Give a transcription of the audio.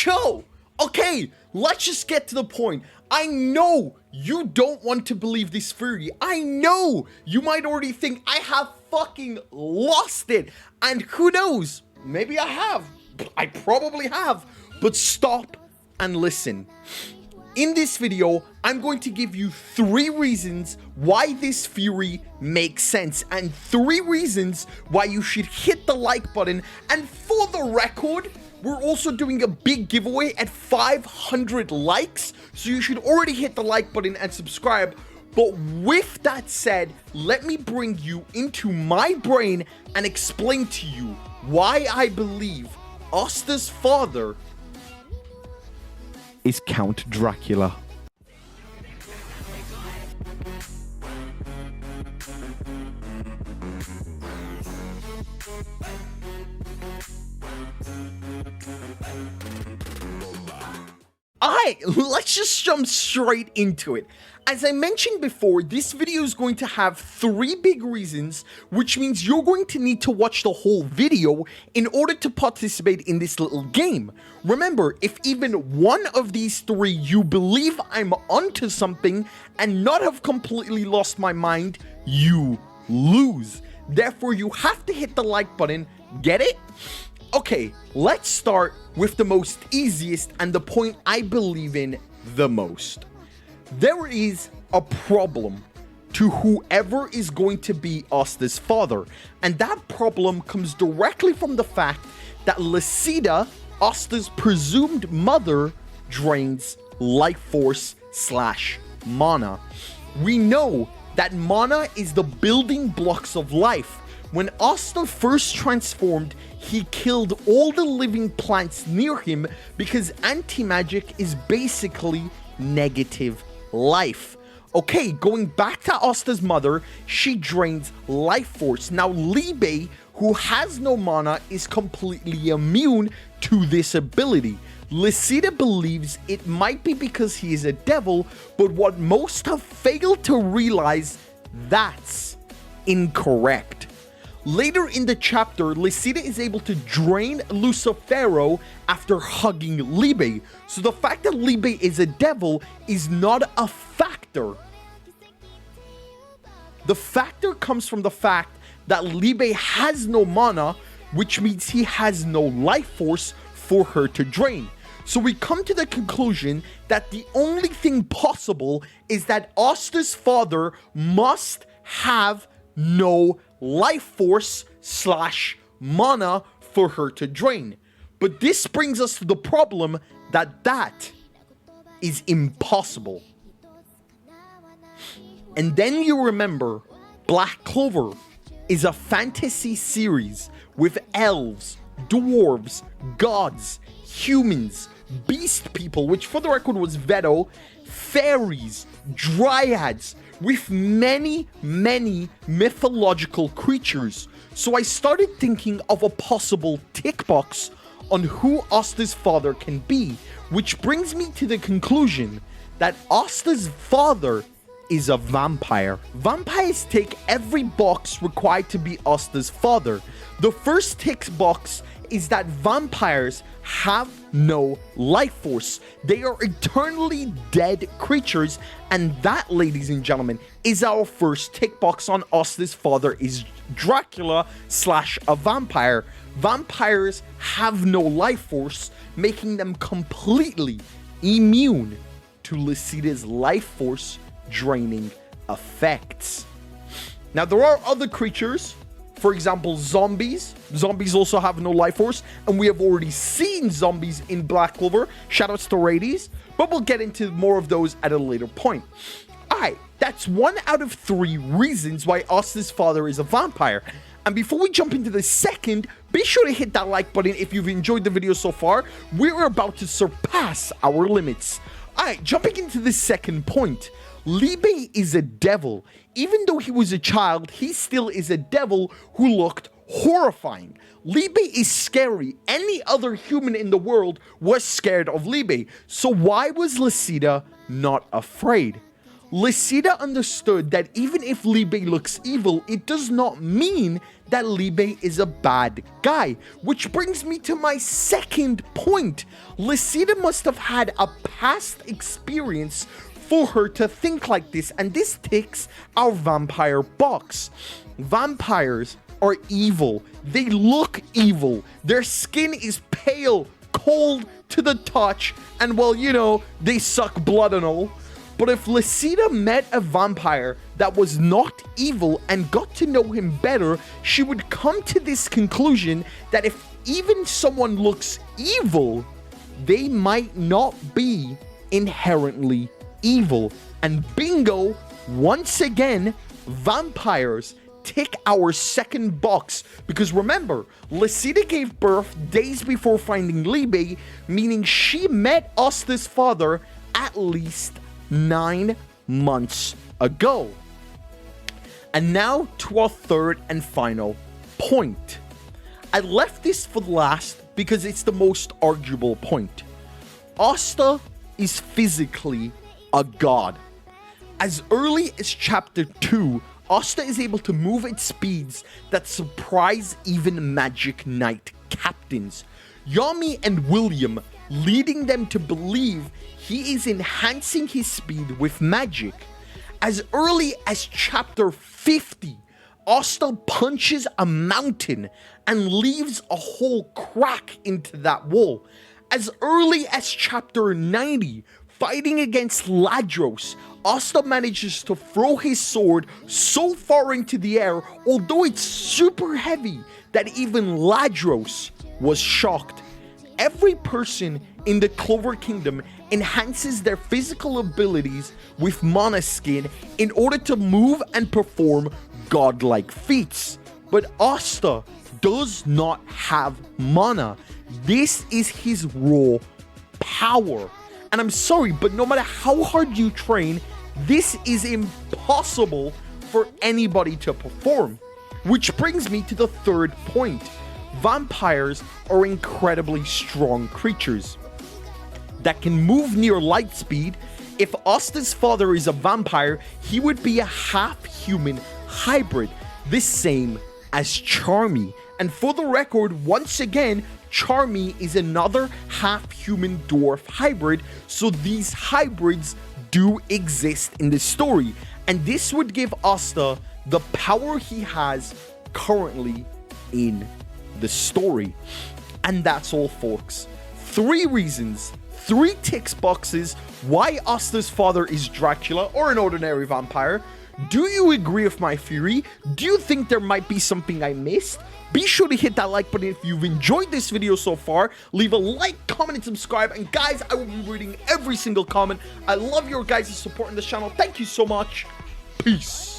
show. Okay, let's just get to the point. I know you don't want to believe this theory. I know you might already think I have fucking lost it. And who knows? Maybe I have. I probably have. But stop and listen. In this video, I'm going to give you 3 reasons why this theory makes sense and 3 reasons why you should hit the like button. And for the record, we're also doing a big giveaway at 500 likes, so you should already hit the like button and subscribe. But with that said, let me bring you into my brain and explain to you why I believe Asta's father is Count Dracula. Alright, let's just jump straight into it. As I mentioned before, this video is going to have 3 big reasons, which means you're going to need to watch the whole video in order to participate in this little game. Remember, if even one of these 3 you believe I'm onto something and not have completely lost my mind, you lose. Therefore, you have to hit the like button. Get it? Okay, let's start with the most easiest and the point I believe in the most. There is a problem to whoever is going to be Asta's father, and that problem comes directly from the fact that Lysida, Asta's presumed mother, drains life force / mana. We know that mana is the building blocks of life. When Asta first transformed, he killed all the living plants near him because anti-magic is basically negative life. Okay, going back to Asta's mother, she drains life force. Now Libe, who has no mana, is completely immune to this ability. Lysida believes it might be because he is a devil, but what most have failed to realize, that's incorrect. Later in the chapter, Lysida is able to drain Lucifero after hugging Libe. So the fact that Libe is a devil is not a factor. The factor comes from the fact that Libe has no mana, which means he has no life force for her to drain. So we come to the conclusion that the only thing possible is that Asta's father must have no life force / mana for her to drain. But this brings us to the problem that is impossible. And then you remember, Black Clover is a fantasy series with elves, dwarves, gods, humans, beast people, which for the record was Veto, fairies, dryads, with many mythological creatures. So I started thinking of a possible tick box on who Asta's father can be, which brings me to the conclusion that Asta's father is a vampire. Vampires take every box required to be Asta's father. The first tick box is that vampires have no life force. They are eternally dead creatures, and that, ladies and gentlemen, is our first tick box on Asta's father is Dracula / a vampire. Vampires have no life force, making them completely immune to Lysida's life force draining effects. Now, there are other creatures. For example, zombies. Zombies also have no life force, and we have already seen zombies in Black Clover. Shoutouts to Radies, but we'll get into more of those at a later point. Alright, that's 1 out of 3 reasons why Asta's father is a vampire. And before we jump into the second, be sure to hit that like button if you've enjoyed the video so far. We're about to surpass our limits. Alright, jumping into the second point. Libe is a devil. Even though he was a child, he still is a devil who looked horrifying. Libe is scary. Any other human in the world was scared of Libe. So why was Lysida not afraid? Lysida understood that even if Libe looks evil, it does not mean that Libe is a bad guy. Which brings me to my second point. Lysida must have had a past experience for her to think like this, and this ticks our vampire box. Vampires are evil. They look evil. Their skin is pale, cold to the touch, and well, you know, they suck blood and all. But if Lysida met a vampire that was not evil and got to know him better, she would come to this conclusion that if even someone looks evil, they might not be inherently evil. And bingo, once again, vampires tick our second box, because remember, Lysida gave birth days before finding Libe, meaning she met Asta's father at least 9 months ago. And now to our third and final point. I left this for last because it's the most arguable point. Asta is physically a god. As early as chapter 2, Asta is able to move at speeds that surprise even Magic Knight captains. Yami and William leading them to believe he is enhancing his speed with magic. As early as chapter 50, Asta punches a mountain and leaves a whole crack into that wall. As early as chapter 90, fighting against Ladros, Asta manages to throw his sword so far into the air, although it's super heavy, that even Ladros was shocked. Every person in the Clover Kingdom enhances their physical abilities with mana skin in order to move and perform godlike feats. But Asta does not have mana. This is his raw power. And I'm sorry, but no matter how hard you train, this is impossible for anybody to perform. Which brings me to the third point. Vampires are incredibly strong creatures that can move near light speed. If Asta's father is a vampire, he would be a half-human hybrid, the same as Charmy. And for the record, once again, Charmy is another half-human dwarf hybrid, so these hybrids do exist in the story. And this would give Asta the power he has currently in the story. And that's all, folks. 3 reasons, 3 tick boxes why Asta's father is Dracula or an ordinary vampire. Do you agree with my theory? Do you think there might be something I missed? Be sure to hit that like button if you've enjoyed this video so far. Leave a like, comment, and subscribe. And guys, I will be reading every single comment. I love your guys' support in this channel. Thank you so much. Peace.